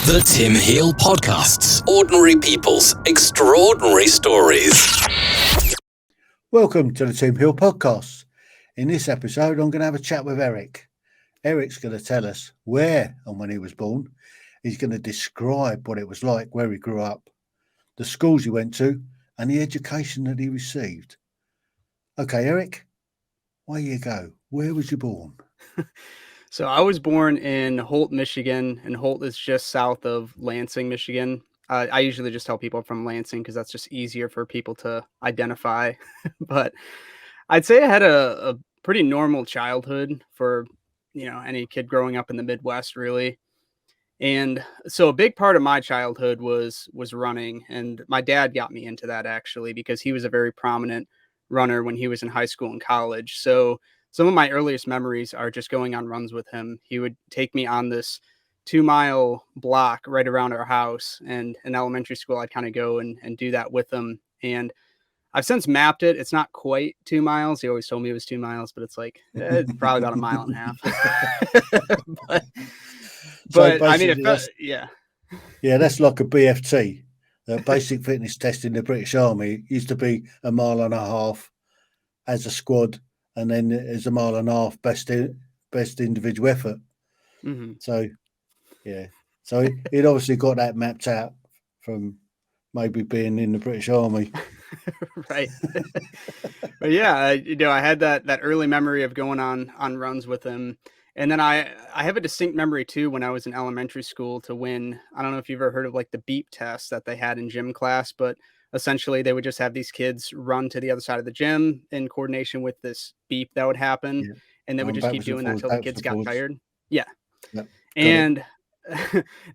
The Tim Heale Podcasts. Ordinary people's extraordinary stories. Welcome to the Tim Heale Podcasts. In this episode, I'm going to have a chat with Eric. Eric's going to tell us where and when he was born. He's going to describe what it was like where he grew up, the schools he went to, and the education that he received. Okay, Eric, where you go? Where was you born? So I was born in Holt, Michigan, and Holt is just south of Lansing, Michigan. I usually just tell people I'm from Lansing because that's just easier for people to identify. But I'd say I had a pretty normal childhood for, any kid growing up in the Midwest, really. And so a big part of my childhood was running, and my dad got me into that actually because he was a very prominent runner when he was in high school and college. So some of my earliest memories are just going on runs with him. He would take me on this 2-mile block right around our house, and in elementary school, I'd kind of go and do that with him. And I've since mapped it. It's not quite 2 miles. He always told me it was 2 miles, but it's like it's probably about 1.5 miles. but I mean, yeah. Yeah, that's like a BFT, basic fitness test in the British Army. It used to be 1.5 miles as a squad, and then as 1.5 miles best individual effort. Mm-hmm. So, yeah. So he'd obviously got that mapped out from maybe being in the British Army. Right. But yeah, I had that early memory of going on runs with him. And then I have a distinct memory too when I was in elementary school to win. I don't know if you've ever heard of like the beep test that they had in gym class, but essentially they would just have these kids run to the other side of the gym in coordination with this beep that would happen. Yeah. And they would just keep doing that until the kids got tired. Yeah. Yep. And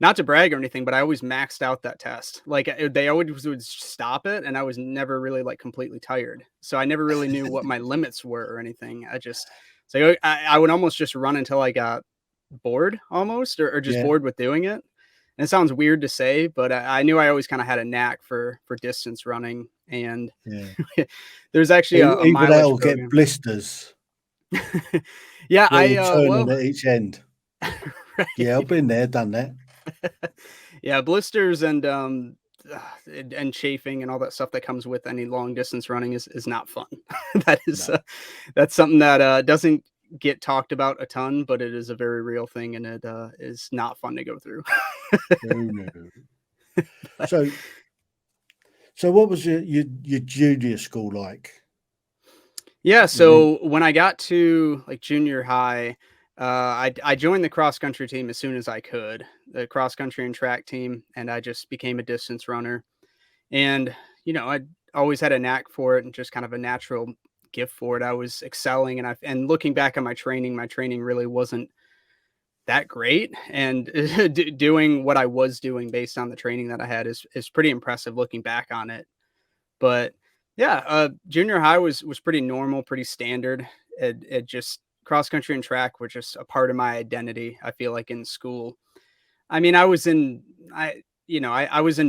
not to brag or anything, but I always maxed out that test. Like they always would stop it, and I was never really like completely tired. So I never really knew what my limits were or anything. So I would almost just run until I got bored almost, or just bored with doing it. And it sounds weird to say, but I knew I always kind of had a knack for distance running. And there's actually a mileage program. Get blisters. Yeah, turning at each end. Right. Yeah, I've been there, done that. Yeah, blisters and chafing and all that stuff that comes with any long distance running is not fun. That's something that doesn't get talked about a ton, but it is a very real thing, and it is not fun to go through. So what was your junior school like? Yeah, so when I got to like junior high, I joined the cross country team as soon as I could, the cross country and track team, and I just became a distance runner. And I always had a knack for it and just kind of a natural gift for it. I was excelling, and looking back on my training really wasn't that great. And doing what I was doing based on the training that I had is pretty impressive looking back on it. But yeah, junior high was pretty normal, pretty standard. It just cross country and track were just a part of my identity. I feel like in school, I mean, I was in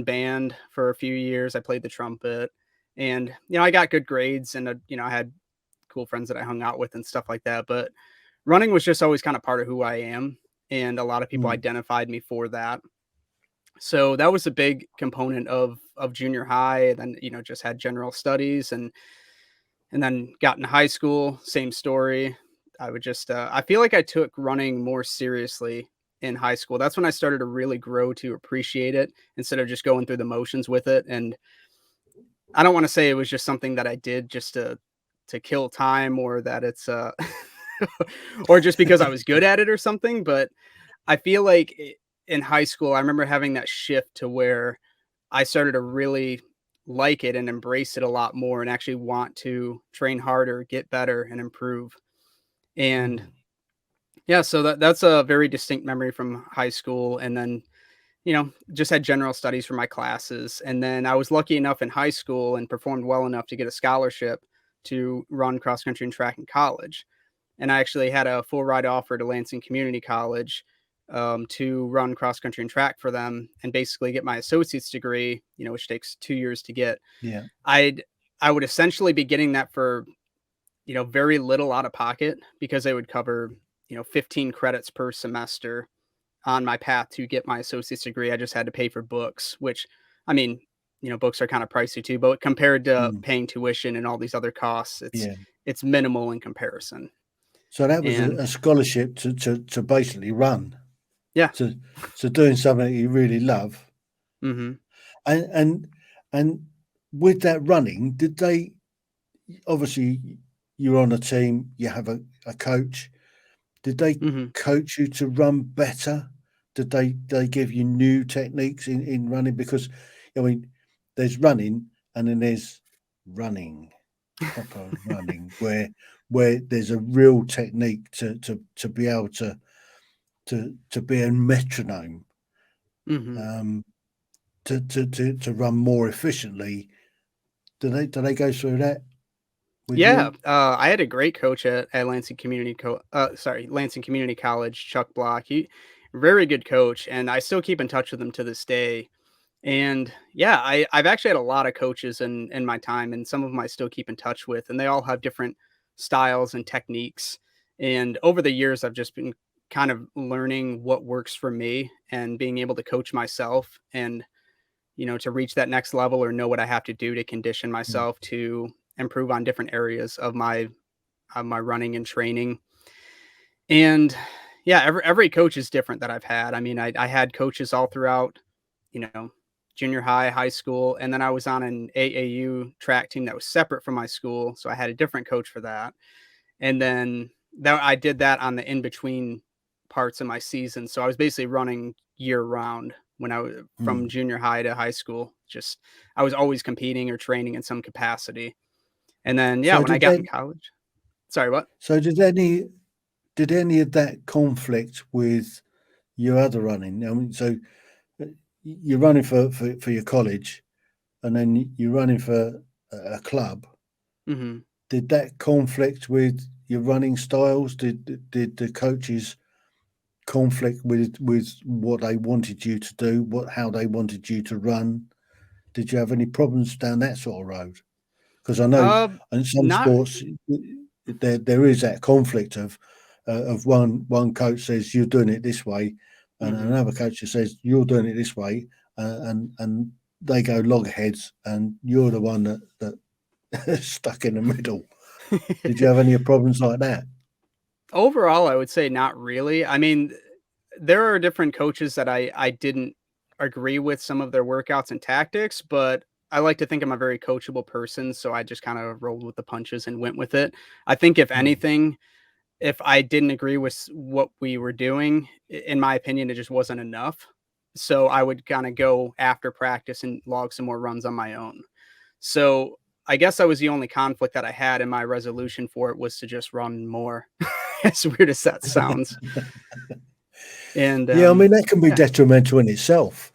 band for a few years. I played the trumpet, and I got good grades, and I had cool friends that I hung out with and stuff like that. But running was just always kind of part of who I am, and a lot of people identified me for that. So that was a big component of junior high. And then just had general studies, and then got in high school. Same story. I would just I feel like I took running more seriously in high school. That's when I started to really grow to appreciate it instead of just going through the motions with it. And I don't want to say it was just something that I did just to kill time, or that it's or just because I was good at it or something. But I feel like in high school, I remember having that shift to where I started to really like it and embrace it a lot more, and actually want to train harder, get better, and improve. And yeah, so that's a very distinct memory from high school. And then, just had general studies for my classes. And then I was lucky enough in high school and performed well enough to get a scholarship to run cross country and track in college. And I actually had a full ride offer to Lansing Community College to run cross country and track for them, and basically get my associate's degree, which takes 2 years to get. Yeah. I would essentially be getting that for very little out of pocket, because they would cover 15 credits per semester on my path to get my associate's degree, I just had to pay for books, which, I mean, books are kind of pricey too, but compared to Mm, paying tuition and all these other costs, it's yeah. it's minimal in comparison. So that was And a scholarship to basically run, yeah. to doing something that you really love. Hmm. And and with that running, did they obviously you're on a team, you have a coach. Did they Hmm. coach you to run better? Did they give you new techniques in running? Because I mean, there's running and then there's running, proper running, where there's a real technique to be able to be a metronome, Hmm. um, to run more efficiently. Do they go through that with Yeah, you? I had a great coach at Lansing Community College, Chuck Block. He very good coach, and I still keep in touch with him to this day. And yeah, I've actually had a lot of coaches in my time, and some of them I still keep in touch with, and they all have different styles and techniques. And over the years, I've just been kind of learning what works for me and being able to coach myself and to reach that next level or know what I have to do to condition Mm, myself to improve on different areas of my running and training. And yeah, every coach is different that I've had. I mean, I had coaches all throughout, you know, junior high, high school, and then I was on an AAU track team that was separate from my school, so I had a different coach for that. And then that I did that on the in between parts of my season. So I was basically running year round when I was from mm. junior high to high school. Just I was always competing or training in some capacity. And then yeah, So when I did got they? in college, sorry, what? So did any of that conflict with your other running? I mean, so uh, you're running for your college, and then you're running for a club. Hmm. Did that conflict with your running styles? Did the coaches conflict with what they wanted you to do, how they wanted you to run? Did you have any problems down that sort of road? Because I know Uh, in some not. sports there is that conflict of one coach says you're doing it this way, and Hmm. another coach says you're doing it this way, and they go loggerheads, and you're the one that's stuck in the middle. Did you have any problems like that? Overall, I would say not really. I mean, there are different coaches that I didn't agree with some of their workouts and tactics, but I like to think I'm a very coachable person, so I just kind of rolled with the punches and went with it. I think if Mm, anything, if I didn't agree with what we were doing, in my opinion, it just wasn't enough. So I would kind of go after practice and log some more runs on my own. So I guess that was the only conflict that I had, and my resolution for it was to just run more, as weird as that sounds. And yeah, I mean that can be yeah. detrimental in itself.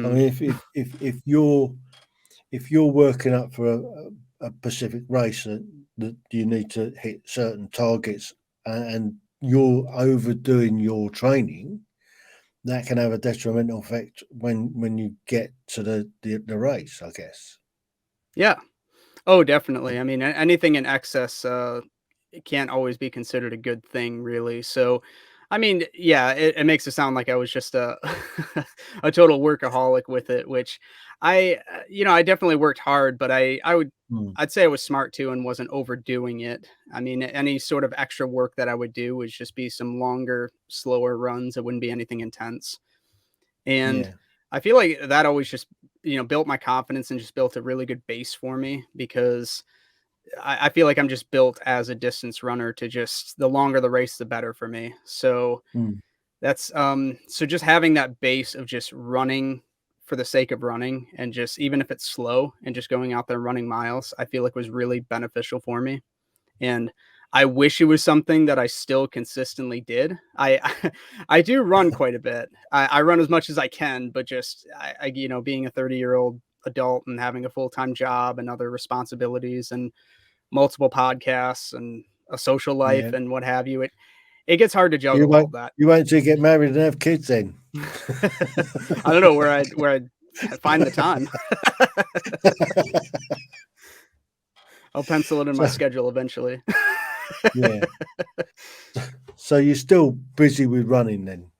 I Mhm. mean, if you're working up for a Pacific race that you need to hit certain targets and you're overdoing your training, that can have a detrimental effect when you get to the race, I guess. Yeah. Oh, definitely. I mean, anything in excess, it can't always be considered a good thing, really. So, I mean, yeah, it makes it sound like I was just a a total workaholic with it, which I definitely worked hard, but Mm, I'd say I was smart too and wasn't overdoing it. I mean, any sort of extra work that I would do would just be some longer, slower runs. It wouldn't be anything intense. And yeah. I feel like that always just, built my confidence and just built a really good base for me because I feel like I'm just built as a distance runner to just the longer the race, the better for me. So Mm, so just having that base of just running for the sake of running and just even if it's slow and just going out there running miles, I feel like was really beneficial for me. And I wish it was something that I still consistently did. I do run quite a bit. I run as much as I can, but just being a 30-year-old adult and having a full-time job and other responsibilities and multiple podcasts and a social life yeah. and what have you, it gets hard to You juggle all won't that. you won't till you get married and have kids then. I don't know where I'd find the time. I'll pencil it in my So schedule eventually. yeah. So you're still busy with running then?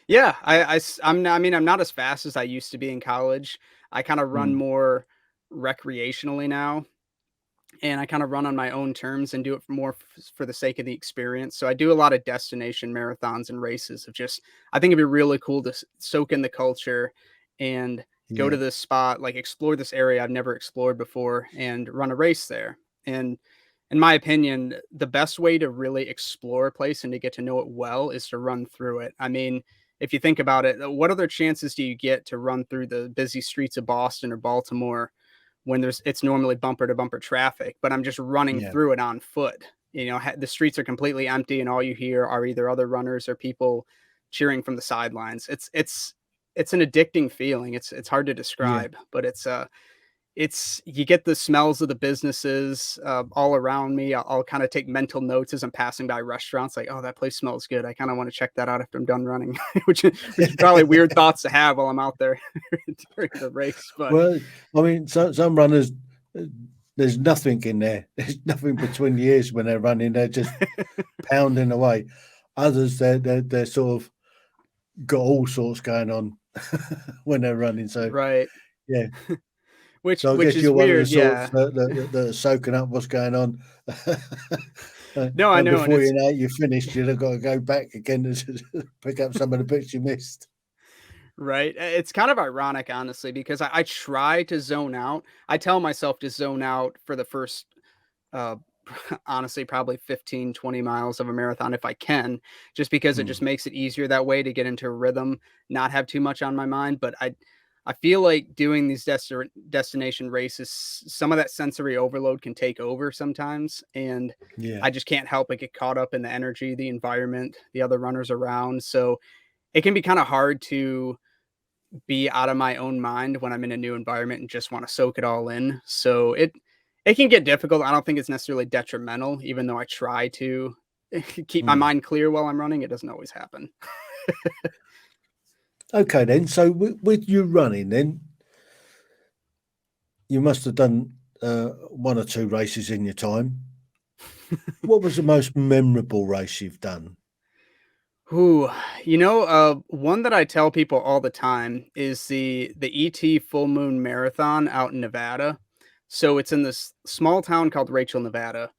Yeah, I'm not as fast as I used to be in college. I kind of run Mm, more recreationally now, and I kind of run on my own terms and do it for the sake of the experience. So I do a lot of destination marathons and races of just, I think it'd be really cool to soak in the culture and go to yeah, this spot, like explore this area I've never explored before and run a race there. And in my opinion, the best way to really explore a place and to get to know it well is to run through it. I mean, if you think about it, what other chances do you get to run through the busy streets of Boston or Baltimore when it's normally bumper to bumper traffic, but I'm just running yeah, through it on foot. The streets are completely empty and all you hear are either other runners or people cheering from the sidelines. It's an addicting feeling. It's hard to yeah. describe, but it's you get the smells of the businesses all around me. I'll kind of take mental notes as I'm passing by restaurants, like, oh, that place smells good. I kind of want to check that out after I'm done running, which is probably weird thoughts to have while I'm out there during the race. But Well, I mean, some runners, uh, there's nothing in there. There's nothing between the ears when they're running. They're just pounding away. Others, they're sort of got all sorts going on when they're running. So right, yeah. which So I which guess is you're one of the weird. sorts Yeah. that are soaking up what's going on. No, I And know, and before it's you know it, you're finished. You've got to go back again to pick up some of the bits you missed. right. It's kind of ironic, honestly, because I try to zone out. I tell myself to zone out for the first uh honestly probably 15, 20 miles of a marathon if I can, just because it Hmm. just makes it easier that way to get into a rhythm, not have too much on my mind. But I feel like doing these destination races, some of that sensory overload can take over sometimes, and Yeah. I just can't help but get caught up in the energy, the environment, the other runners around. So it can be kind of hard to be out of my own mind when I'm in a new environment and just want to soak it all in. So it can get difficult. I don't think it's necessarily detrimental, even though I try to keep my Hmm. mind clear while I'm running. It doesn't always happen. Okay, then. So with you running, then you must have done one or two races in your time. What was the most memorable race you've done? Ooh, one that I tell people all the time is the ET Full Moon Marathon out in Nevada. So it's in this small town called Rachel, Nevada,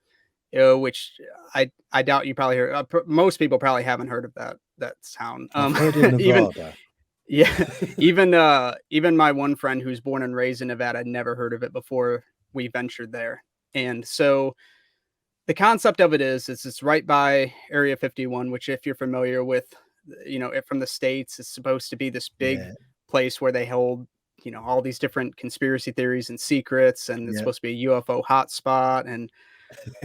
which I doubt you probably heard. Most people probably haven't heard of that town. I've heard of Even Nevada. yeah, even my one friend who's born and raised in Nevada had never heard of it before we ventured there. And so the concept of it is it's right by Area 51, which if you're familiar with, it from the States, is supposed to be this big Yeah, place where they hold, all these different conspiracy theories and secrets, and it's yeah. supposed to be a UFO hotspot, and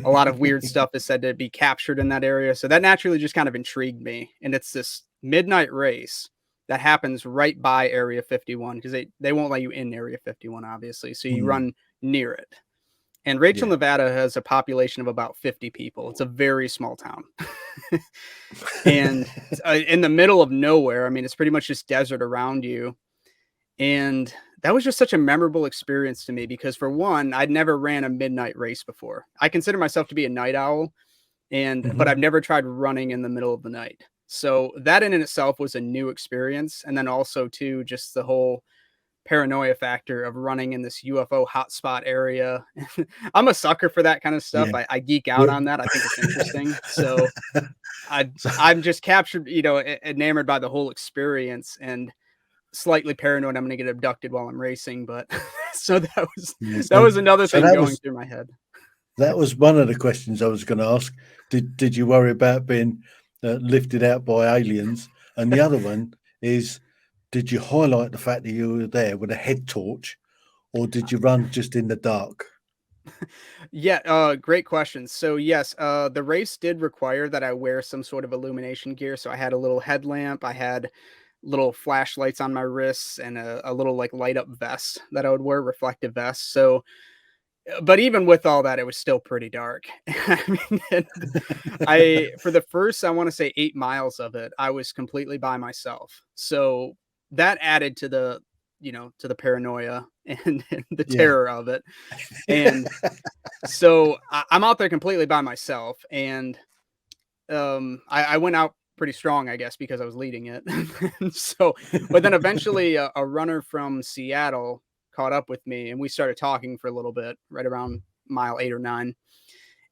a lot of weird stuff is said to be captured in that area. So that naturally just kind of intrigued me. And it's this midnight race that happens right by Area 51 because they won't let you in Area 51, obviously. So you Mm, run near it. And Rachel, yeah. Nevada has a population of about 50 people. It's a very small town. And in the middle of nowhere. I mean, it's pretty much just desert around you. And that was just such a memorable experience to me because, for one, I'd never ran a midnight race before. I consider myself to be a night owl, but I've Mhm. never tried running in the middle of the night. So that in itself was a new experience. And then also too, just the whole paranoia factor of running in this UFO hotspot area. I'm a sucker for that kind of stuff. Yeah. I geek out Well on that. I think it's interesting. So so I'm just captured, enamored by the whole experience and slightly paranoid I'm going to get abducted while I'm racing. But so that was yeah, that was another so thing going through my head. that was one of the questions I was gonna ask. Did you worry about being, lifted out by aliens? And the other one is, did you highlight the fact that you were there with a head torch, or did you run just in the dark? Yeah, great question. So yes, the race did require that I wear some sort of illumination gear. So I had a little headlamp, I had little flashlights on my wrists, and a little like light up vest that I would wear, reflective vest. So, but even with all that, it was still pretty dark. I mean, and for the first, I want to say 8 miles of it, I was completely by myself. So that added to the paranoia and the Yeah. terror of it. And so I'm out there completely by myself, and I went out pretty strong, I guess, because I was leading it. So, but then eventually a runner from Seattle caught up with me and we started talking for a little bit right around mile 8 or 9.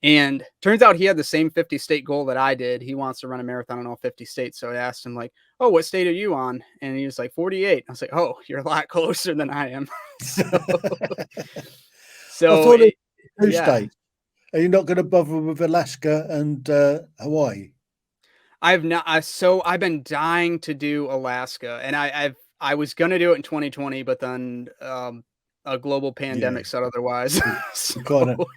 And turns out he had the same 50 state goal that I did. He wants to run a marathon in all 50 states. So I asked him like, "Oh, what state are you on?" And he was like 48. I was like, "Oh, you're a lot closer than I am." So, I so thought it was 2 yeah, states. Are you not going to bother with Alaska and Hawaii? I've not. I've been dying to do Alaska, and I was gonna do it in 2020, but then a global Yeah, pandemic said otherwise. we, So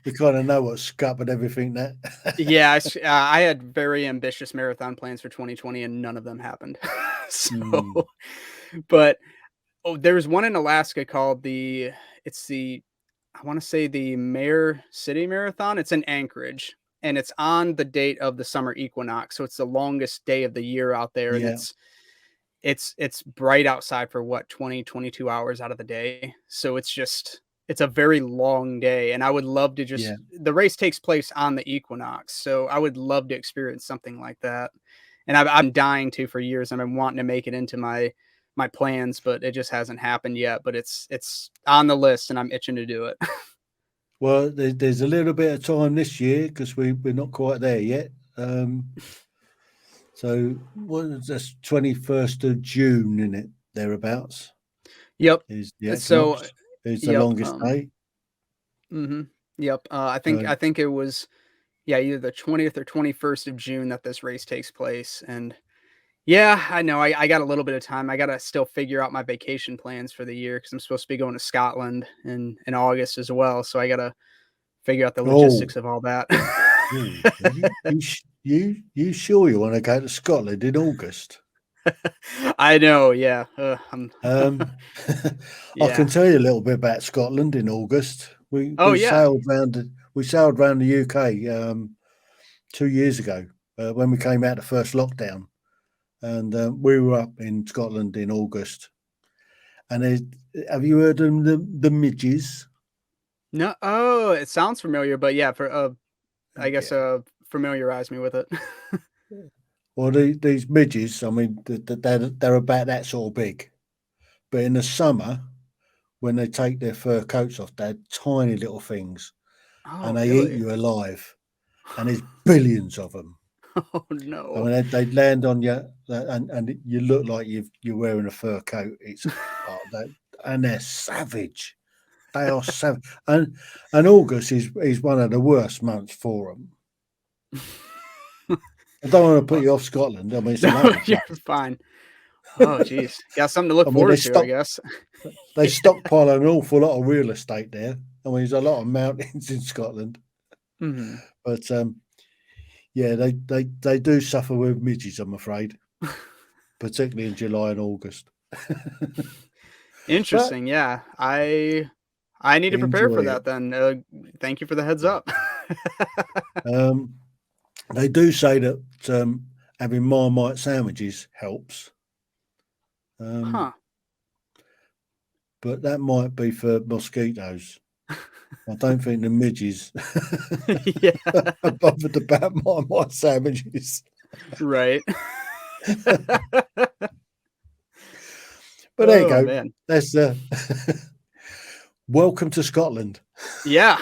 we kind of know what's scuppered everything now. yeah, I had very ambitious marathon plans for 2020, and none of them happened. So, Mm, but there's one in Alaska called it's the I want to say the Mare City Marathon. It's in Anchorage and it's on the date of the summer equinox. So it's the longest day of the year out there. And yeah, it's bright outside for what, 22 hours out of the day. So it's a very long day. And I would love to yeah. the race takes place on the equinox. So I would love to experience something like that. And I'm dying to for years. I've been wanting to make it into my plans, but it just hasn't happened yet. But it's on the list, and I'm itching to do it. Well, there's a little bit of time this year because we're not quite there yet. So what is this? 21st of June, in it thereabouts Yep. is the So equinox. It's the yep. longest day. Yep. So I think it was either the 20th or 21st of June that this race takes place, and yeah, I know. I got a little bit of time. I got to still figure out my vacation plans for the year because I'm supposed to be going to Scotland in August as well. So I got to figure out the oh, logistics of all that. you sure you want to go to Scotland in August? I know. Yeah. Um, I can Yeah. tell you a little bit about Scotland in August. Oh yeah. We sailed round the UK 2 years ago when we came out the first lockdown, and we were up in Scotland in August. And have you heard of the midges? No. Oh, it sounds familiar, but yeah. For I guess Yeah. familiarize me with it. Well, these midges, I mean, they're about that sort of big. But in the summer, when they take their fur coats off, they're tiny little things, Oh and they eat really? you alive. And there's billions of them. Oh I no. mean, they land on you, and you look like you're wearing a fur coat. And they're savage. They are savage. And August is one of the worst months for them. I don't want to put Well, you off Scotland. I mean, it's a no, lovely you're place. fine. Oh, geez. Got something to I look mean, forward to, I guess. they stockpile an awful lot of real estate there. I mean, there's a lot of mountains in Scotland, Mhm. but yeah, they do suffer with midges, I'm afraid, particularly in July and August. But Interesting, yeah. I need to prepare enjoy for it. that then. Thank you for the heads Yeah. up. They do say that having Marmite sandwiches helps, um, Huh. but that might be for mosquitoes. I don't think the midges Yeah, are bothered about Marmite sandwiches. right. But there you Oh, go. man. That's welcome to Scotland. Yeah.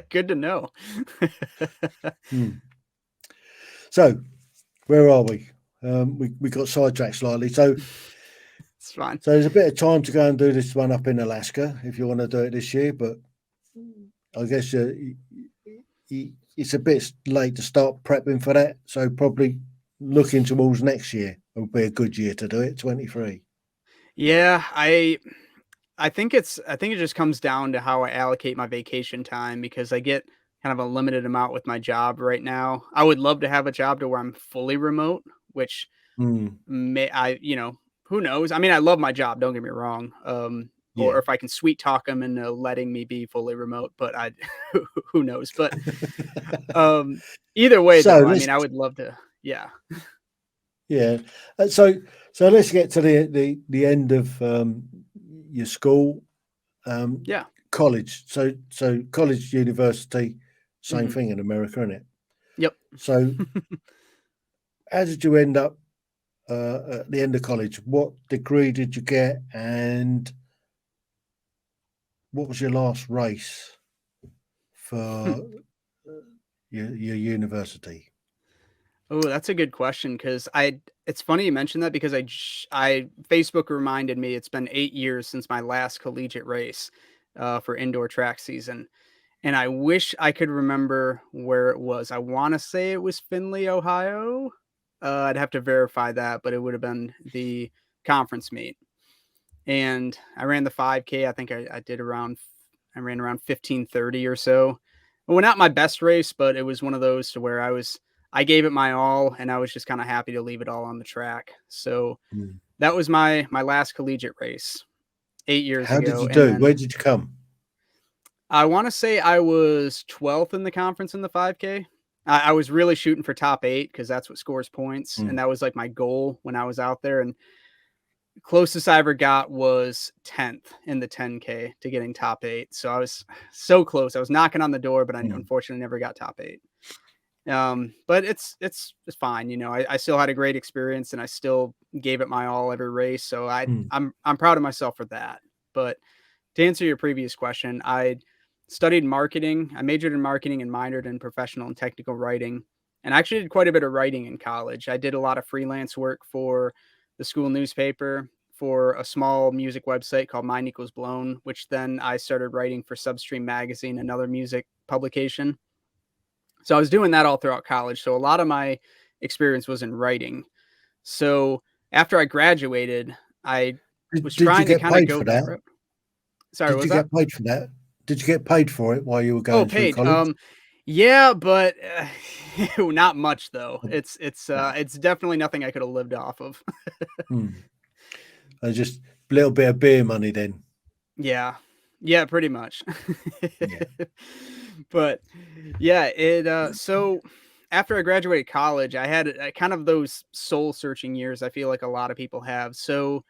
Good to know. Hmm. So, where are we? We got sidetracked slightly. So It's fine. there's a bit of time to go and do this one up in Alaska if you want to do it this year. But I guess it's a bit late to start prepping for that. So probably looking towards next year will be a good year to do it. 23. Yeah, I think it just comes down to how I allocate my vacation time because I get kind of a limited amount with my job right now. I would love to have a job to where I'm fully remote, which Mm, who knows? I mean, I love my job, don't get me wrong. yeah. Or if I can sweet talk them into letting me be fully remote, but who knows? But um, either way, So though, I let's mean, I would love to. Yeah. yeah. So let's get to the end of your school, Yeah. college. So college, university, same Hmm. thing in America, isn't it? Yep. So How did you end up at the end of college? What degree did you get, and what was your last race for your university? Oh, that's a good question because it's funny you mentioned that because I Facebook reminded me it's been 8 years since my last collegiate race for indoor track season. And I wish I could remember where it was. I want to say it was Findlay, Ohio. I'd have to verify that, but it would have been the conference meet. And I ran the 5K. I think I ran around 15:30 or so. Well, not my best race, but it was one of those to where I gave it my all and I was just kind of happy to leave it all on the track. So Mm. that was my last collegiate race 8 years How did ago. you And do? Where then did you come? I want to say I was 12th in the conference in the 5K. I was really shooting for top 8 because that's what scores points. Mm. And that was like my goal when I was out there. And closest I ever got was 10th in the 10K to getting top 8. So I was so close. I was knocking on the door, but I Mm. unfortunately never got top 8. But it's fine. You know, I still had a great experience and I still gave it my all every race. So Mm. I'm proud of myself for that. But to answer your previous question, I studied marketing. I majored in marketing and minored in professional and technical writing. And I actually did quite a bit of writing in college. I did a lot of freelance work for the school newspaper, for a small music website called Mind Equals Blown, which then I started writing for Substream Magazine, another music publication. So I was doing that all throughout college. So a lot of my experience was in writing. So after I graduated, I was Did you trying to get kind of paid go for that that? route. Sorry, what Did was you that? get paid for that? Did you get paid for it while you were Oh, going through paid. college? Yeah, but not much though. Mm. It's No. it's definitely nothing I could have lived off of. Mm. Just a little bit of beer money then. Yeah. Yeah, pretty much. Yeah. But yeah, it so after I graduated college, I had kind of those soul searching years I feel like a lot of people have. So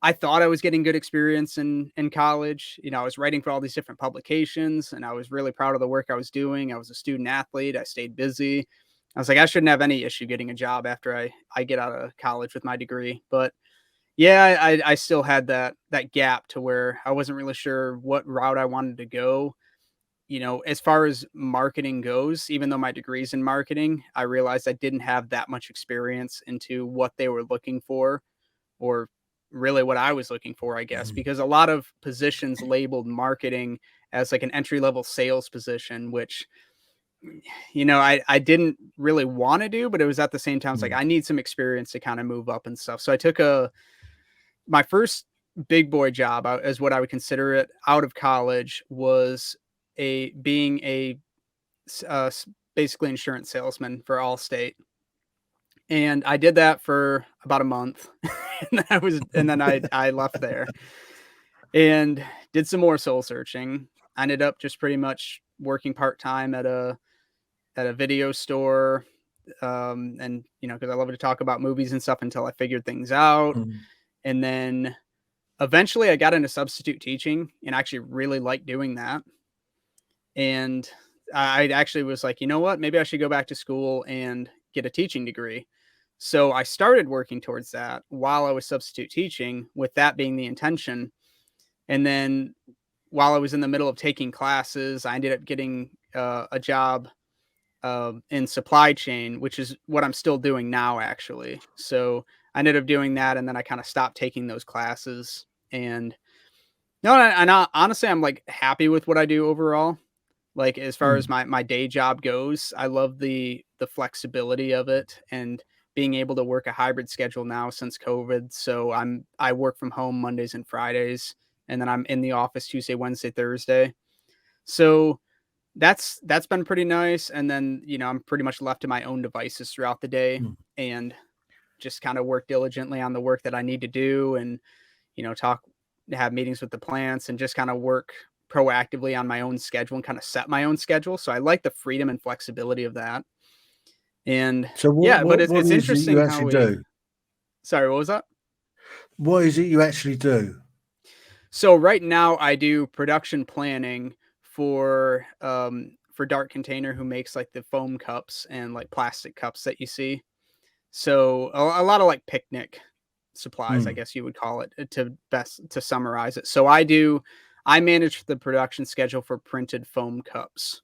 I thought I was getting good experience in college. You know, I was writing for all these different publications and I was really proud of the work I was doing. I was a student athlete. I stayed busy. I was like, I shouldn't have any issue getting a job after I get out of college with my degree. But yeah, I still had that gap to where I wasn't really sure what route I wanted to go. You know, as far as marketing goes, even though my degree's in marketing, I realized I didn't have that much experience into what they were looking for or really what I was looking for, I guess, Mm. because a lot of positions labeled marketing as like an entry level sales position, which, you know, I didn't really want to do, but it was at the same time, it's like Mm. I need some experience to kind of move up and stuff. So I took my first big boy job is what I would consider it out of college was being a basically insurance salesman for Allstate. And I did that for about a month. And then I left there and did some more soul searching. I ended up just pretty much working part-time at a video store. And you know, because I love to talk about movies and stuff until I figured things out. Mm. And then eventually I got into substitute teaching and actually really liked doing that. And I actually was like, you know what? Maybe I should go back to school and get a teaching degree. So I started working towards that while I was substitute teaching, with that being the intention. And then while I was in the middle of taking classes, I ended up getting a job in supply chain, which is what I'm still doing now, actually. So I ended up doing that, and then I kind of stopped taking those classes. And no, honestly, I'm like happy with what I do overall. Like, as far as Mm. my day job goes, I love the flexibility of it and being able to work a hybrid schedule now since COVID. So I work from home Mondays and Fridays, and then I'm in the office Tuesday, Wednesday, Thursday. So that's been pretty nice. And then, you know, I'm pretty much left to my own devices throughout the day Mm. and just kind of work diligently on the work that I need to do and, you know, have meetings with the plants and just kind of work proactively on my own schedule and kind of set my own schedule. So I like the freedom and flexibility of that. And So yeah, but what it's is it you interesting how actually do? sorry, what was that? What is it you actually do? So right now I do production planning for Dark Container, who makes like the foam cups and like plastic cups that you see. So a lot of like picnic supplies, I Mm. guess you would call it, to summarize it. So I manage the production schedule for printed foam cups,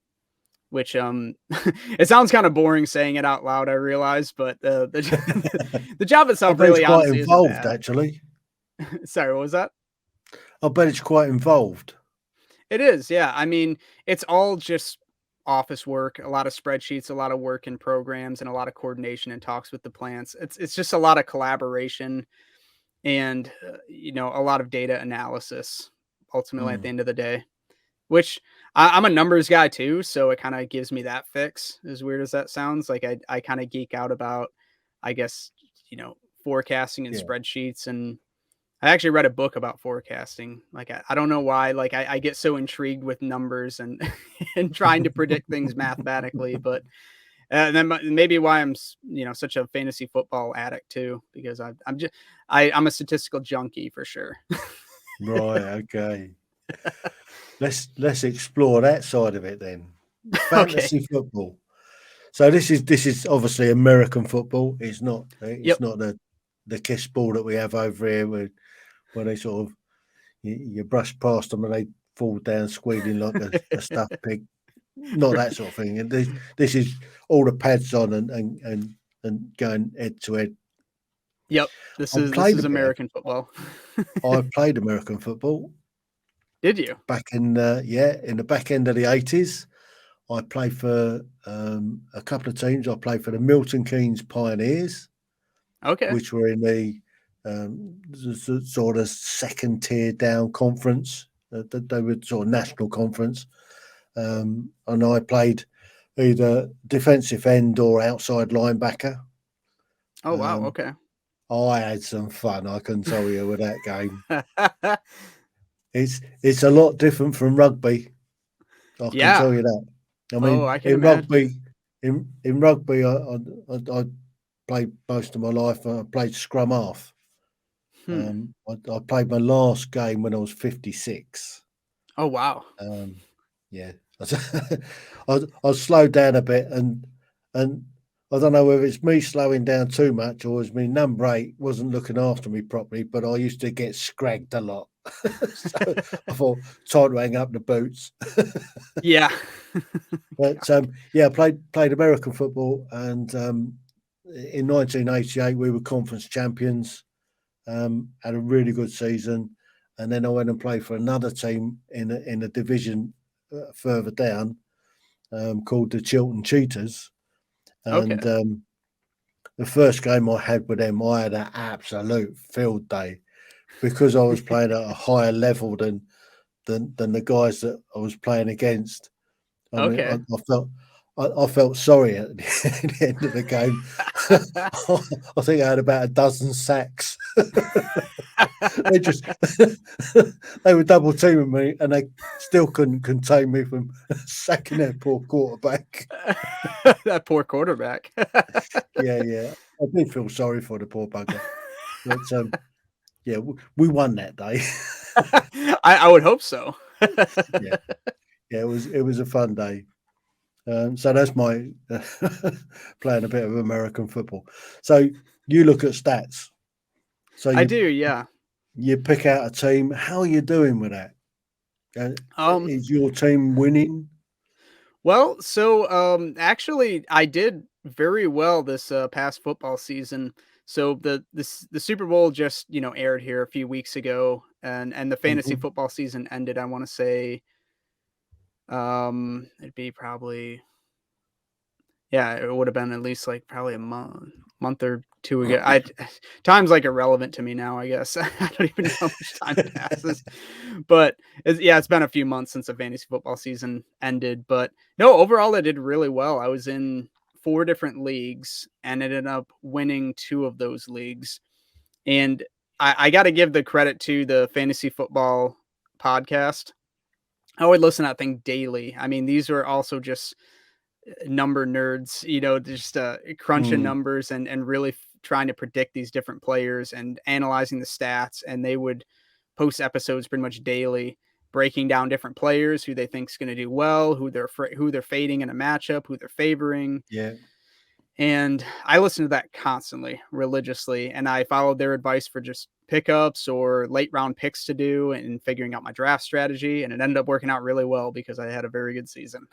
which it sounds kind of boring saying it out loud, I realize, but the job I itself bet it's really quite honestly isn't involved, bad. actually. Sorry, what was that? I bet it's quite involved. It is, yeah. I mean, it's all just office work, a lot of spreadsheets, a lot of work in programs, and a lot of coordination and talks with the plants. It's just a lot of collaboration and a lot of data analysis. Ultimately, at the Mm. end of the day, which I'm a numbers guy too, so it kind of gives me that fix. As weird as that sounds, like I kind of geek out about, I guess, forecasting and Yeah. spreadsheets, and I actually read a book about forecasting. Like I don't know why, like I get so intrigued with numbers and and trying to predict things mathematically, but maybe why I'm such a fantasy football addict too, because I'm a statistical junkie for sure. Right. Okay. Let's explore that side of it then. Okay. Fantasy football. So this is obviously American football. It's not Yep. the kiss ball that we have over here where they sort of you brush past them and they fall down squealing like a stuffed pig. Not that sort of thing. And this is all the pads on and going head to head. Yep. This I is this played is a bit. American football. I played American football Did you? back in in the back end of the 80s. I played for a couple of teams. I played for the Milton Keynes Pioneers, Okay. which were in the sort of second tier down conference. They were sort of national conference, and I played either defensive end or outside linebacker. Oh wow. Um, Okay. I had some fun, I can tell you, with that game. It's a lot different from rugby. I can Yeah. tell you that. I Oh, mean, I can in imagine. rugby, in rugby, I played most of my life. I played scrum half. Hmm. I played my last game when I was 56. Oh wow. Yeah, I slowed down a bit, and I don't know whether it's me slowing down too much or it's me number 8 wasn't looking after me properly. But I used to get scragged a lot, so I thought time to hang up the boots. Yeah. But yeah, I played American football, and in 1988 we were conference champions. Had a really good season, and then I went and played for another team in a division further down called the Chiltern Cheetahs. And Okay. the first game I had with them, I had an absolute field day because I was playing at a higher level than the guys that I was playing against. I mean, Okay. I felt sorry at the end of the game. I think I had about a dozen sacks. They just they were double teaming me, and they still couldn't contain me from sacking their poor quarterback. That poor quarterback. Yeah, I did feel sorry for the poor bugger, but yeah, we won that day. I would hope so. Yeah, yeah, it was a fun day. So that's my playing a bit of American football. So you look at stats. So I do, yeah. you pick out a team. How are you doing with that? Um, Is your team winning? well, so actually I did very well this past football season. So the Super Bowl just, aired here a few weeks ago, and the fantasy Mhm. football season ended, I want to say it'd be probably, yeah, it would have been at least like probably a month or two ago. Time's like irrelevant to me now, I guess. I don't even know how much time passes. But it's been a few months since the fantasy football season ended. But no, overall I did really well. I was in 4 different leagues and ended up winning 2 of those leagues. And I got to give the credit to the fantasy football podcast. I would listen to that thing daily. I mean, these are also just number nerds, just crunching Mm, numbers and really trying to predict these different players and analyzing the stats. And they would post episodes pretty much daily, breaking down different players, who they think is going to do well, who they're fading in a matchup, who they're favoring. yeah. And I listened to that constantly, religiously, and I followed their advice for just pickups or late round picks to do and figuring out my draft strategy. And it ended up working out really well because I had a very good season.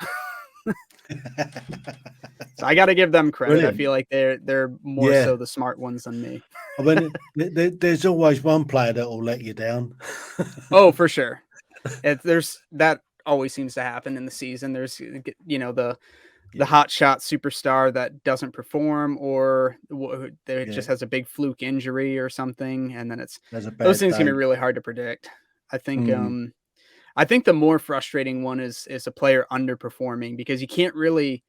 So I got to give them credit. Brilliant. I feel like they're more so the smart ones than me. I mean, there's always one player that will let you down. Oh, for sure. There's that always seems to happen in the season. There's the hot shot superstar that doesn't perform, or just has a big fluke injury or something, and then those things can be really hard to predict. I think I think the more frustrating one is a player underperforming, because you can't really.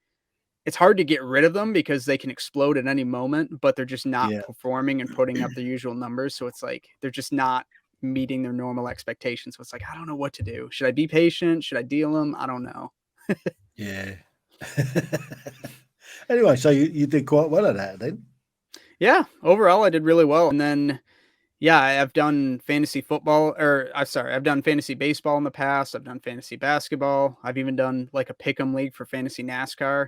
It's hard to get rid of them because they can explode at any moment, but they're just not performing and putting up their usual numbers. So it's like they're just not meeting their normal expectations. So it's like, I don't know what to do. Should I be patient? Should I deal them? I don't know. Yeah. Anyway, so you did quite well at that then. Yeah, overall I did really well. And then I've done fantasy football, I've done fantasy baseball in the past. I've done fantasy basketball. I've even done like a pick'em league for fantasy NASCAR.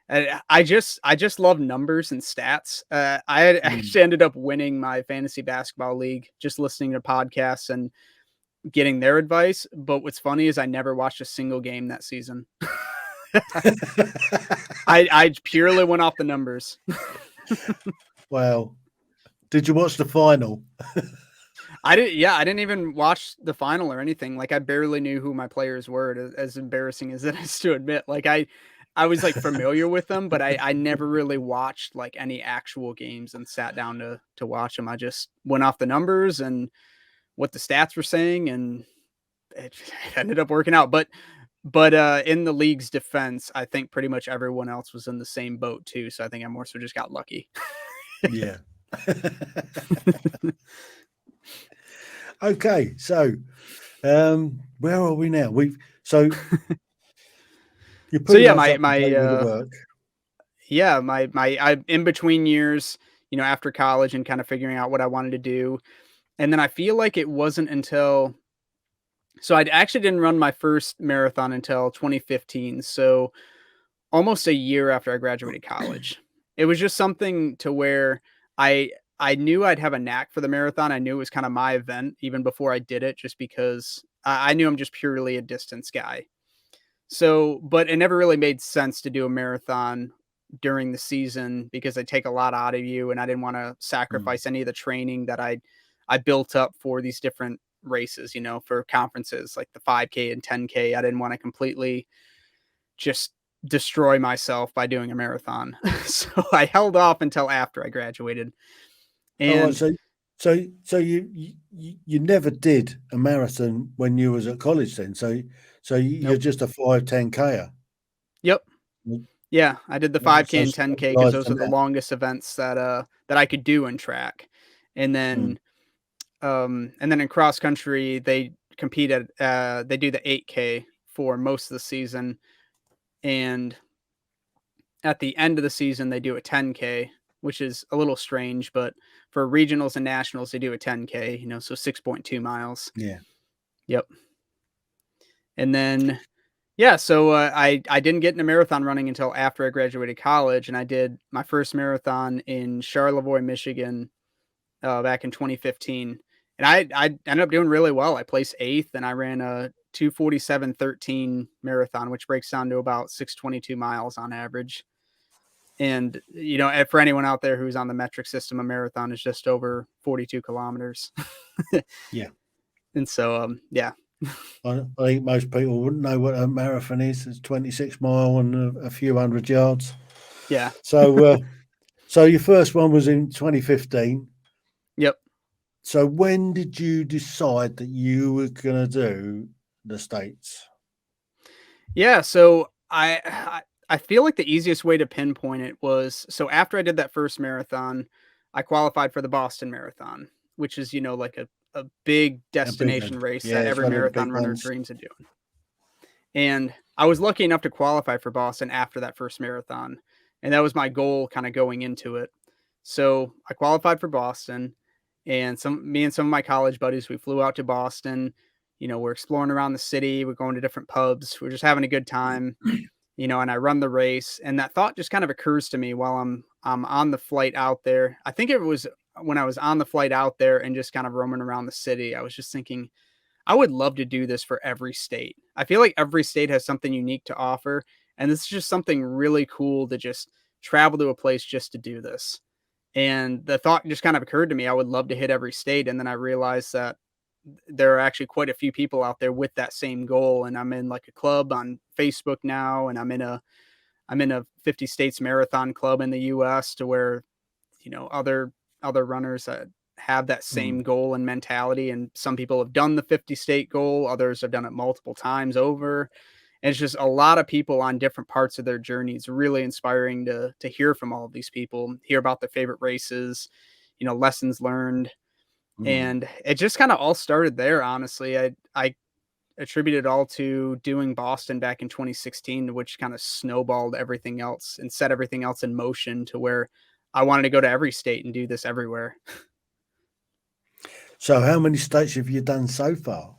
And I just love numbers and stats. I actually ended up winning my fantasy basketball league just listening to podcasts and getting their advice. But what's funny is I never watched a single game that season. I purely went off the numbers. Well, did you watch the final? I didn't even watch the final or anything. Like, I barely knew who my players were, as embarrassing as it is to admit. Like, I was like familiar with them, but I never really watched like any actual games and sat down to watch them. I just went off the numbers and what the stats were saying, and it ended up working out. But in the league's defense, I think pretty much everyone else was in the same boat too. So I think I more so just got lucky. Yeah. Okay, so where are we now? My in between years, after college and kind of figuring out what I wanted to do. And then I feel like it wasn't until, so I actually didn't run my first marathon until 2015. So almost a year after I graduated college. It was just something to where I knew I'd have a knack for the marathon. I knew it was kind of my event even before I did it, just because I knew I'm just purely a distance guy. So, but it never really made sense to do a marathon during the season because they take a lot out of you, and I didn't want to sacrifice any of the training that I built up for these different races, for conferences like the 5K and 10K. I didn't want to completely just destroy myself by doing a marathon. So I held off until after I graduated. And so you never did a marathon when you was at college then. So you're just a 5-10K. Yep. Yeah, I did the 5K and 10K because those are the longest events that I could do in track. And then in cross country they compete at they do the 8K for most of the season, and at the end of the season they do a 10K, which is a little strange, but for regionals and nationals they do a 10K, so 6.2 miles. Yeah. Yep. And then so I didn't get into marathon running until after I graduated college, and I did my first marathon in Charlevoix, Michigan, back in 2015. And I ended up doing really well. I placed 8th, and I ran a 2:47:13 marathon, which breaks down to about 622 miles on average. And, for anyone out there who's on the metric system, a marathon is just over 42 kilometers. Yeah. And so, I think most people wouldn't know what a marathon is. It's 26 mile and a few hundred yards. Yeah. So, so your first one was in 2015. Yep. So when did you decide that you were going to do the States? Yeah. So I feel like the easiest way to pinpoint it was, so after I did that first marathon, I qualified for the Boston Marathon, which is, like a big destination race that every marathon runner dreams of doing. And I was lucky enough to qualify for Boston after that first marathon. And that was my goal kind of going into it. So I qualified for Boston, and me and some of my college buddies, we flew out to Boston. We're exploring around the city. We're going to different pubs. We're just having a good time, and I run the race. And that thought just kind of occurs to me while I'm on the flight out there. I think it was when I was on the flight out there and just kind of roaming around the city, I was just thinking, I would love to do this for every state. I feel like every state has something unique to offer, and this is just something really cool to just travel to a place just to do this. And the thought just kind of occurred to me, I would love to hit every state, and then I realized that there are actually quite a few people out there with that same goal, and I'm in like a club on Facebook now, and I'm in a 50 states marathon club in the US to where, other runners that have that Mm. same goal and mentality. And some people have done the 50 state goal, others have done it multiple times over. And it's just a lot of people on different parts of their journey. It's really inspiring to hear from all of these people, hear about their favorite races, lessons learned. Mm. And it just kind of all started there, honestly. I attribute it all to doing Boston back in 2016, which kind of snowballed everything else and set everything else in motion to where I wanted to go to every state and do this everywhere. So how many states have you done so far?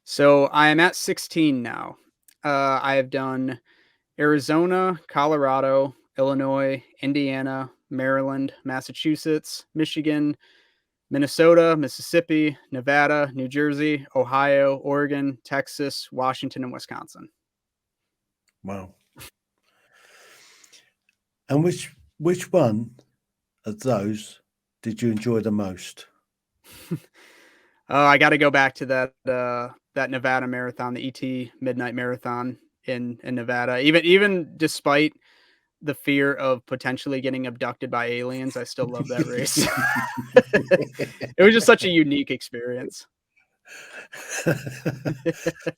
So I am at 16 now. I have done Arizona, Colorado, Illinois, Indiana, Maryland, Massachusetts, Michigan, Minnesota, Mississippi, Nevada, New Jersey, Ohio, Oregon, Texas, Washington, and Wisconsin. Wow. And which one of those did you enjoy the most? I got to go back to that Nevada marathon, the ET Midnight Marathon in Nevada. Even despite the fear of potentially getting abducted by aliens, I still love that race. It was just such a unique experience.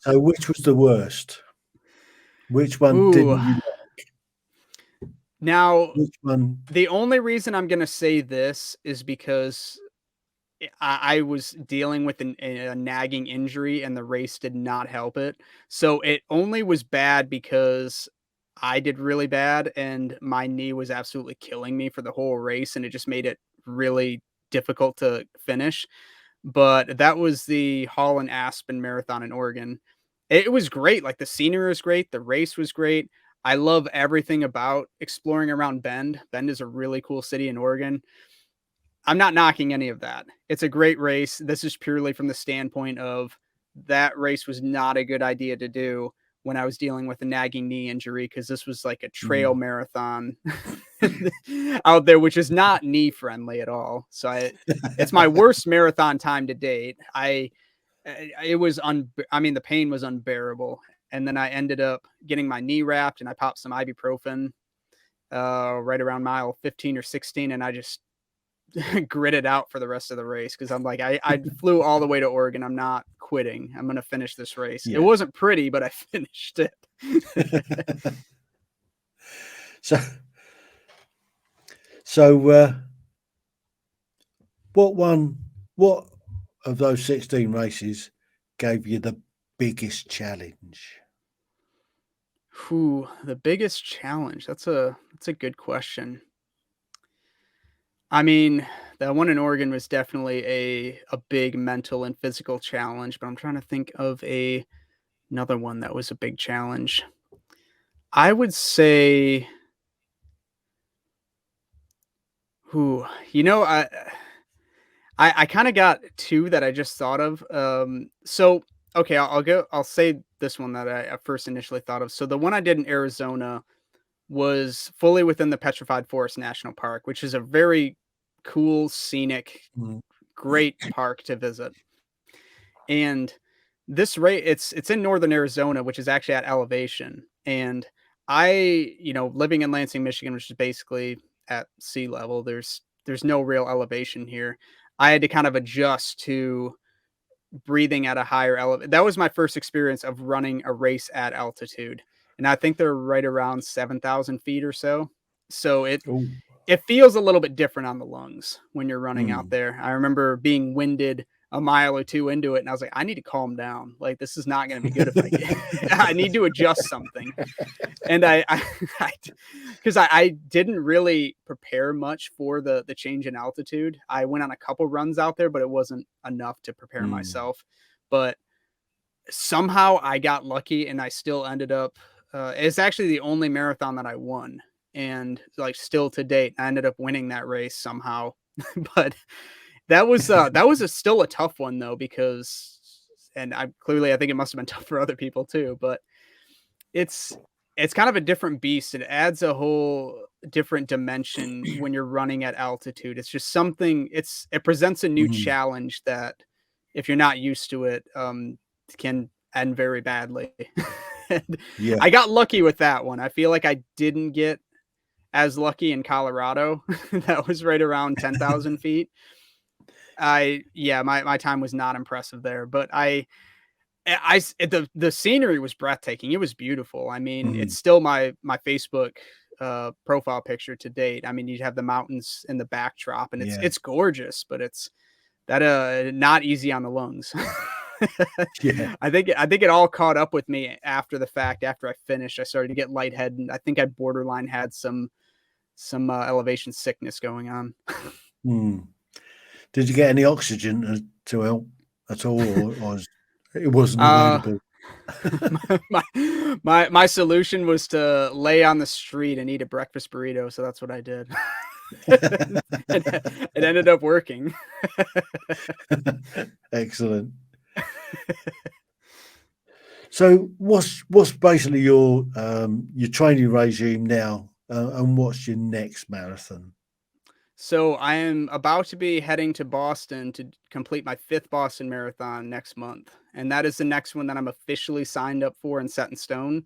So which was the worst? Which one Ooh. didn't you like? Now, Which one? the only reason I'm going to say this is because I was dealing with a nagging injury and the race did not help it. So it only was bad because I did really bad and my knee was absolutely killing me for the whole race, and it just made it really difficult to finish. But that was the Holland Aspen Marathon in Oregon. It was great. Like, the scenery was great. The race was great. I love everything about exploring around Bend. Bend is a really cool city in Oregon. I'm not knocking any of that. It's a great race. This is purely from the standpoint of that race was not a good idea to do when I was dealing with a nagging knee injury, because this was like a trail Mm. marathon out there, which is not knee friendly at all. So it's my worst marathon time to date. It was the pain was unbearable. And then I ended up getting my knee wrapped and I popped some ibuprofen right around mile 15 or 16, and I just gritted out for the rest of the race because I'm like, I flew all the way to Oregon. I'm not quitting. I'm going to finish this race. Yeah. It wasn't pretty, but I finished it. So what of those 16 races gave you the biggest challenge? The biggest challenge. That's a good question. I mean, that one in Oregon was definitely a big mental and physical challenge, but I'm trying to think of another one that was a big challenge. I would say, I kind of got two that I just thought of. So okay, I'll say this one that I first initially thought of. So the one I did in Arizona was fully within the Petrified Forest National Park, which is a very cool, scenic, Mm. great park to visit. And this rate, it's in northern Arizona, which is actually at elevation. And living in Lansing, Michigan, which is basically at sea level, there's no real elevation here. I had to kind of adjust to breathing at a higher elevation. That was my first experience of running a race at altitude. And I think they're right around 7,000 feet or so. So Oh. it feels a little bit different on the lungs when you're running out Mm. there. I remember being winded a mile or two into it, and I was like, I need to calm down. Like, this is not going to be good if I get, I need to adjust something. And because I didn't really prepare much for the change in altitude. I went on a couple runs out there, but it wasn't enough to prepare myself. But somehow I got lucky and I still ended up, it's actually the only marathon that I won and like still to date, I ended up winning that race somehow. But that was still a tough one though, because, and I think it must have been tough for other people too, but it's it's kind of a different beast. It adds a whole different dimension when you're running at altitude. It's just something, it presents a new Mhm. challenge that if you're not used to it, can end very badly. And Yeah. I got lucky with that one. I feel like I didn't get as lucky in Colorado. That was right around 10,000 feet. Yeah, my time was not impressive there, but the scenery was breathtaking. It was beautiful. I mean, it's Mhm. still my Facebook profile picture to date. I mean, you have the mountains in the backdrop, and Yeah. it's gorgeous, but it's that not easy on the lungs. Yeah. I think it all caught up with me after the fact. After I finished, I started to get lightheaded, and I think I borderline had some elevation sickness going on. Mm. Did you get any oxygen to help at all, or it wasn't Uh, available? my solution was to lay on the street and eat a breakfast burrito, so that's what I did. And it ended up working. Excellent. So, what's basically your training regime now, and what's your next marathon? So I am about to be heading to Boston to complete my 5th Boston Marathon next month, and that is the next one that I'm officially signed up for and set in stone.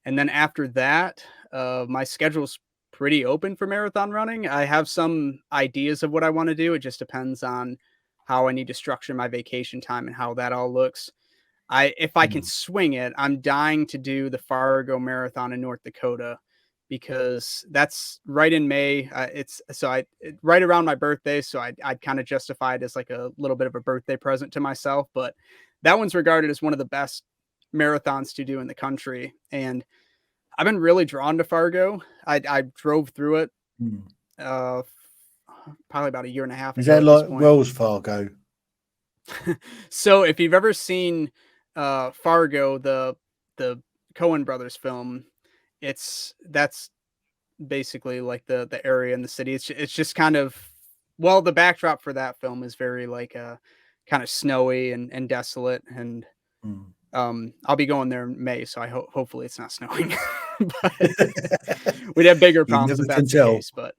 And then after that, my schedule's pretty open for marathon running. I have some ideas of what I want to do. It just depends on how I need to structure my vacation time and how that all looks. If I can Mm. swing it, I'm dying to do the Fargo Marathon in North Dakota, because that's right in May. Right around my birthday, so I'd kind of justify it as like a little bit of a birthday present to myself. But that one's regarded as one of the best marathons to do in the country, and I've been really drawn to Fargo. I drove through it Mm. uh, probably about a year and a half Is ago that at this like point. Wells Fargo? So if you've ever seen Fargo, the Coen brothers film, that's basically like the area in the city. It's just kind of, well, the backdrop for that film is very like kind of snowy and desolate, and Mm. I'll be going there in May, so hopefully it's not snowing. But we'd have bigger You problems never if can that's the tell. case. But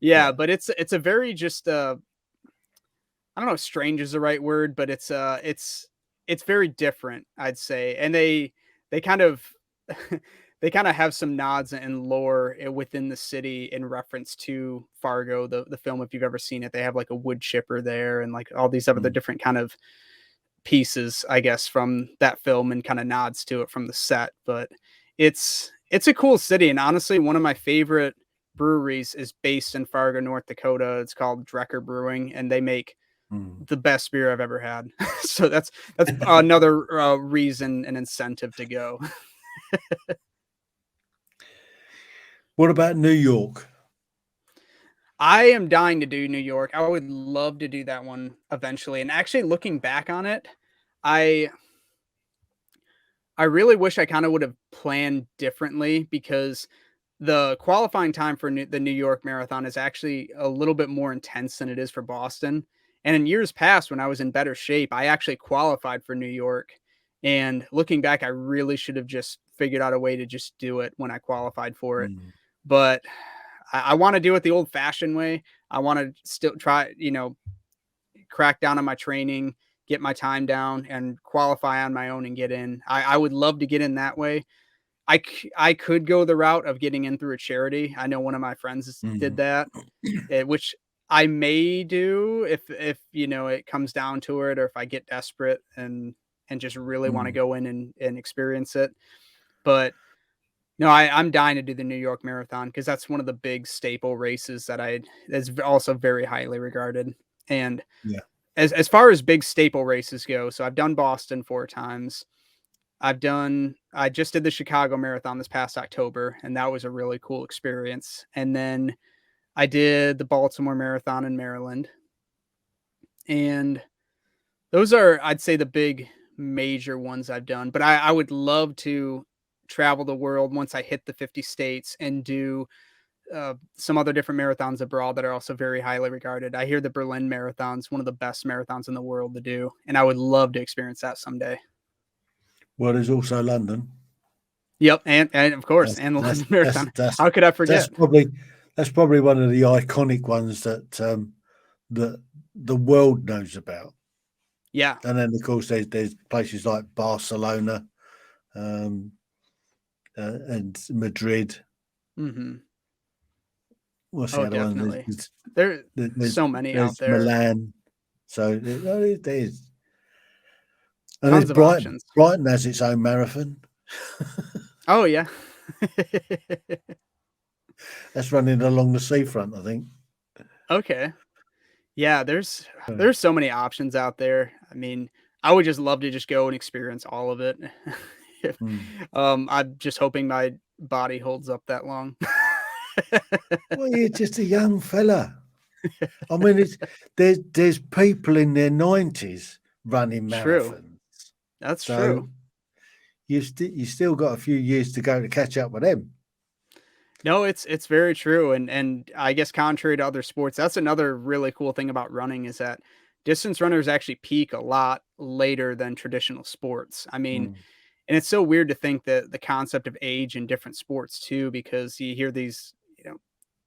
yeah, Yeah. but it's a very just I don't know if strange is the right word, but it's very different, I'd say. And they kind of they kind of have some nods and lore within the city in reference to Fargo, the film. If you've ever seen it, they have like a wood chipper there and like all these other Mm. different kind of pieces, I guess, from that film, and kind of nods to it from the set. But it's a cool city, and honestly, one of my favorite breweries is based in Fargo, North Dakota. It's called Drecker Brewing, and they make Mm. the best beer I've ever had. So that's another reason and incentive to go. What about New York? I am dying to do New York. I would love to do that one eventually. And actually, looking back on it, I I really wish I kind of would have planned differently, because the qualifying time for the New York Marathon is actually a little bit more intense than it is for Boston. And in years past, when I was in better shape, I actually qualified for New York. And looking back, I really should have just figured out a way to just do it when I qualified for it. Mm. But I want to do it the old fashioned way. I want to still try, crack down on my training, get my time down, and qualify on my own and get in. I would love to get in that way. I could go the route of getting in through a charity. I know one of my friends did Mm. that, which I may do if it comes down to it, or if I get desperate and just really want to Mm. go in and experience it. But no, I'm dying to do the New York Marathon, because that's one of the big staple races that's also very highly regarded. And Yeah. as far as big staple races go, so I've done Boston 4 times. I just did the Chicago Marathon this past October, and that was a really cool experience. And then I did the Baltimore Marathon in Maryland. And those are, I'd say, the big major ones I've done. But I would love to travel the world once I hit the 50 states and do some other different marathons abroad that are also very highly regarded. I hear the Berlin Marathon's one of the best marathons in the world to do, and I would love to experience that someday. Well, there's also London. Yep, and of course, and the London Marathon. How could I forget? That's probably one of the iconic ones that that the world knows about. Yeah, and then of course there's places like Barcelona, and Madrid. Mm-hmm. What's the other definitely. one? There's so many out there. Milan. So there's and Tons there's of Brighton. options. Brighton has its own marathon. Oh yeah. That's running along the seafront, I think. Okay. Yeah, there's so many options out there. I mean, I would just love to just go and experience all of it. I'm just hoping my body holds up that long. Well, you're just a young fella. I mean, there's people in their 90s running marathons. True. That's true. You still got a few years to go to catch up with them. No, it's very true. And I guess contrary to other sports, that's another really cool thing about running is that distance runners actually peak a lot later than traditional sports. I mean, and it's so weird to think that the concept of age in different sports too, because you hear these,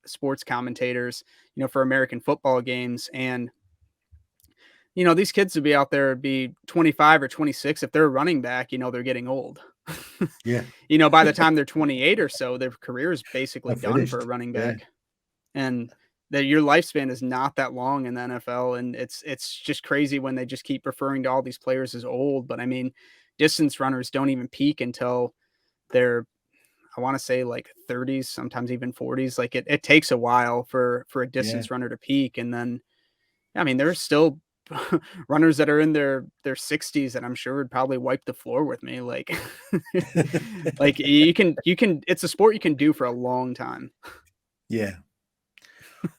sports commentators, for American football games, and these kids would be out there, be 25 or 26. If they're a running back, they're getting old. Yeah. By the time they're 28 or so, their career is basically done finished for a running back. Yeah. And that your lifespan is not that long in the NFL. And it's just crazy when they just keep referring to all these players as old. But I mean, distance runners don't even peak until they're, I want to say like 30s, sometimes even 40s. Like it takes a while for a distance runner to peak. And then, I mean, there's still runners that are in their 60s that I'm sure would probably wipe the floor with me. Like, like you can, it's a sport you can do for a long time. Yeah.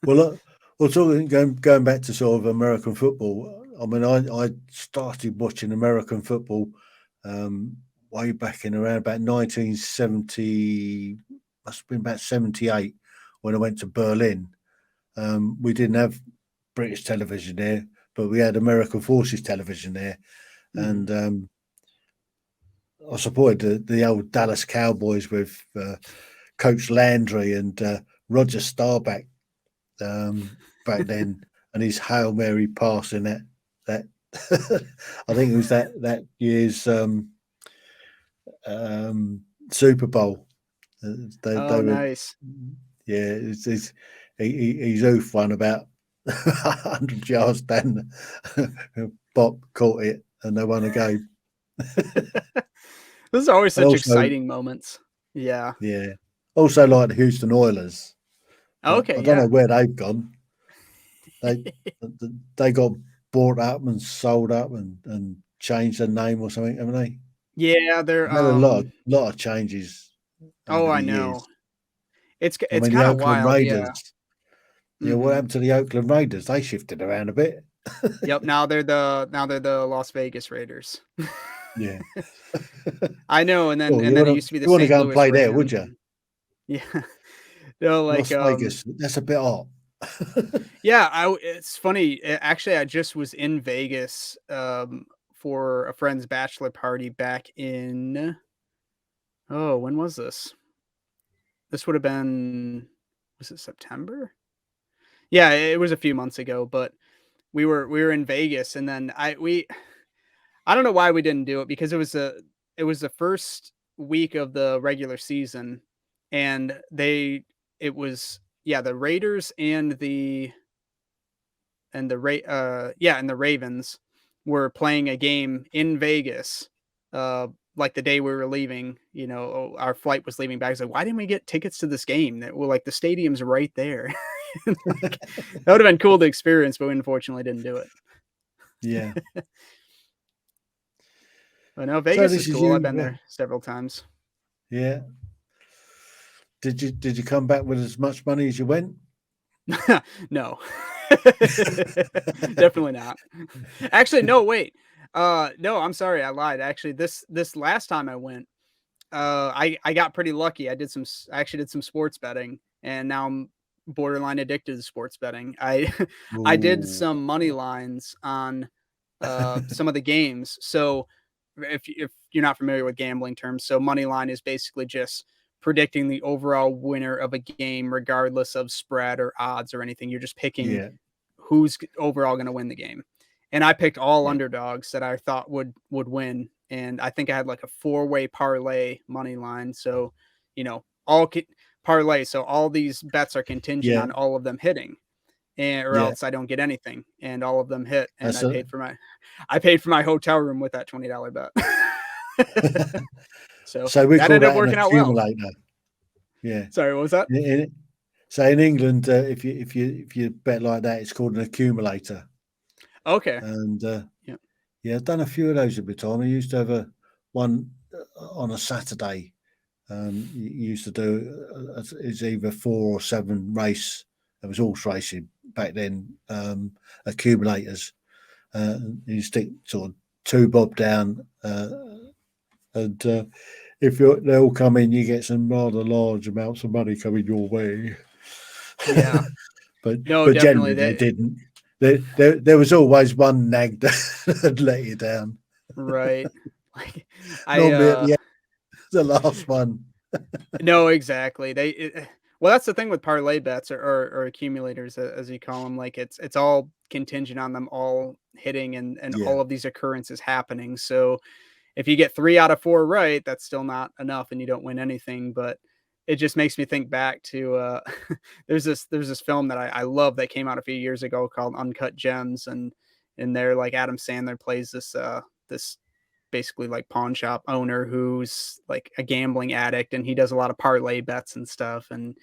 Well, talking going back to sort of American football. I mean, I started watching American football way back in around about 1970, must have been about 78 when I went to Berlin. We didn't have British television there, but we had American Forces television there. And I supported the old Dallas Cowboys with Coach Landry and Roger Staubach back then, and his Hail Mary pass in that I think it was that year's Super Bowl. Nice. Yeah, he's oof one about 100 yards down. Bob caught it and they won a game. Those are always such exciting moments. Yeah. Yeah. Also like the Houston Oilers. Okay. I don't know where they've gone. They got bought up and sold up and changed their name or something, haven't they? Yeah, they're a lot of changes. Oh, I know. Years. It's kind of wild. Raiders. Yeah. What happened to the Oakland Raiders? They shifted around a bit. Yep. Now they're the Las Vegas Raiders. Yeah. I know. And then it used to be the. You want to go and play there, would you? Yeah. No, like Las Vegas. That's a bit odd. Yeah, it's funny. Actually, I just was in Vegas for a friend's bachelor party back in. Oh, when was this? This would have been. Was it September? Yeah, it was a few months ago, but we were in Vegas, and then I don't know why we didn't do it, because it was the first week of the regular season, and the Raiders and the Ravens were playing a game in Vegas, like the day we were leaving. Our flight was leaving back. I was like, why didn't we get tickets to this game? That like the stadium's right there. That would have been cool to experience, but we unfortunately didn't do it. Yeah. But no, Vegas is cool. I've been there several times. Yeah. Did you come back with as much money as you went? No. Definitely not. Actually, no, wait. No, I'm sorry, I lied. Actually, this last time I went, I got pretty lucky. I actually did some sports betting, and now I'm borderline addicted to sports betting. I did Ooh. some money lines on some of the games. So if you're not familiar with gambling terms, so money line is basically just predicting the overall winner of a game, regardless of spread or odds or anything. You're just picking Yeah, who's overall going to win the game. And I picked all yeah, underdogs that I thought would win. And I think I had like a 4-way parlay money line. So, all parlay. So all these bets are contingent yeah, on all of them hitting, and or yeah. else I don't get anything. And all of them hit. And That's a I paid for my hotel room with that $20 bet. So so we that call ended up that an working out well. accumulator. Yeah. Sorry, what was that? So in England, if you bet like that, it's called an accumulator. Okay. And Yeah. yeah, I've done a few of those at the time. I used to have one on a Saturday. You used to do it's either 4 or 7 race. It was horse racing back then. Accumulators. You stick sort of 2 bob down, and if they all come in, you get some rather large amounts of money coming your way. Yeah. but No, generally definitely. they didn't. There was always one nag that let you down. Right. Like Normally at the end, the last one. No, exactly. Well, that's the thing with parlay bets or accumulators, as you call them. Like it's all contingent on them all hitting and Yeah. all of these occurrences happening. So if you get 3 out of 4 right, that's still not enough, and you don't win anything. But it just makes me think back to there's this film that I love that came out a few years ago called Uncut Gems, and in there, like, Adam Sandler plays this basically like pawn shop owner who's like a gambling addict, and he does a lot of parlay bets and stuff, and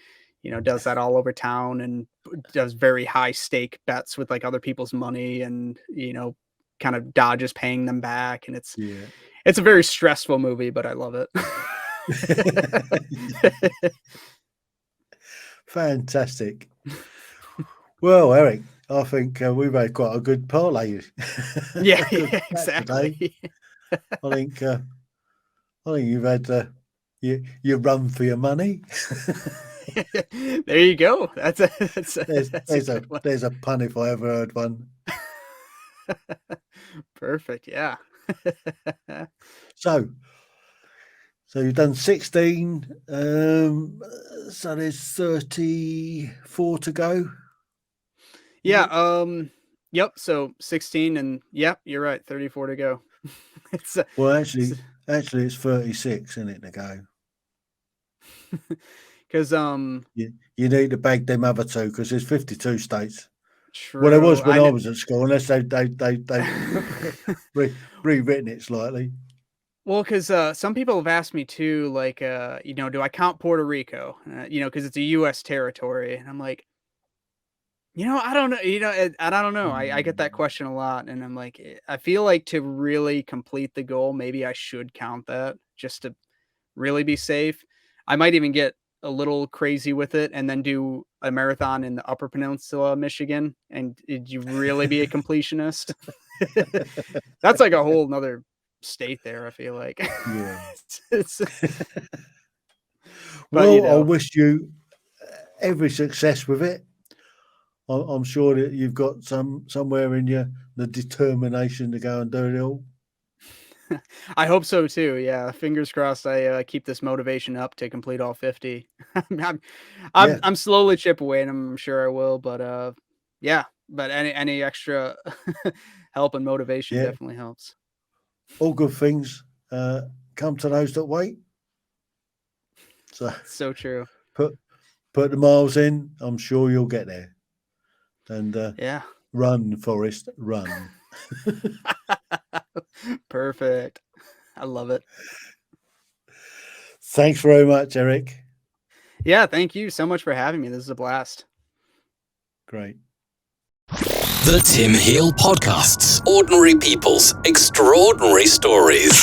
does that all over town, and does very high stake bets with like other people's money, and kind of dodges paying them back, and Yeah. it's a very stressful movie, but I love it. Fantastic. Well, Eric, I think we've had quite a good parlay. Yeah, Good chat exactly. I think you've had your run for your money. There you go. That's a good one. There's a pun if I ever heard one. Perfect. Yeah. So you've done 16. So there's 34 to go. Yeah. Yep. So 16, and yep, you're right. 34 to go. Well, actually, it's 36, isn't it, to go? Because you need to bag them other 2 because there's 52 states. True. Well, there was when I was at school, unless they rewritten it slightly. Well, because some people have asked me too, like, do I count Puerto Rico? Because it's a U.S. territory, and I'm like, I don't know. I don't know. I get that question a lot, and I'm like, I feel like to really complete the goal, maybe I should count that just to really be safe. I might even get a little crazy with it and then do a marathon in the Upper Peninsula of Michigan. And did you really be a completionist? That's like a whole nother state there, I feel like. Yeah. But, I wish you every success with it. I'm sure that you've got somewhere in you the determination to go and do it all. I hope so too. Yeah, fingers crossed. I keep this motivation up to complete all 50. I'm slowly chip away, and I'm sure I will. But yeah. But any extra help and motivation definitely helps. All good things come to those that wait. So true. Put the miles in. I'm sure you'll get there. And run, Forrest, run. Perfect. I love it. Thanks very much, Eric. Yeah, thank you so much for having me. This is a blast. Great. The Tim Heale Podcasts. Ordinary people's extraordinary stories.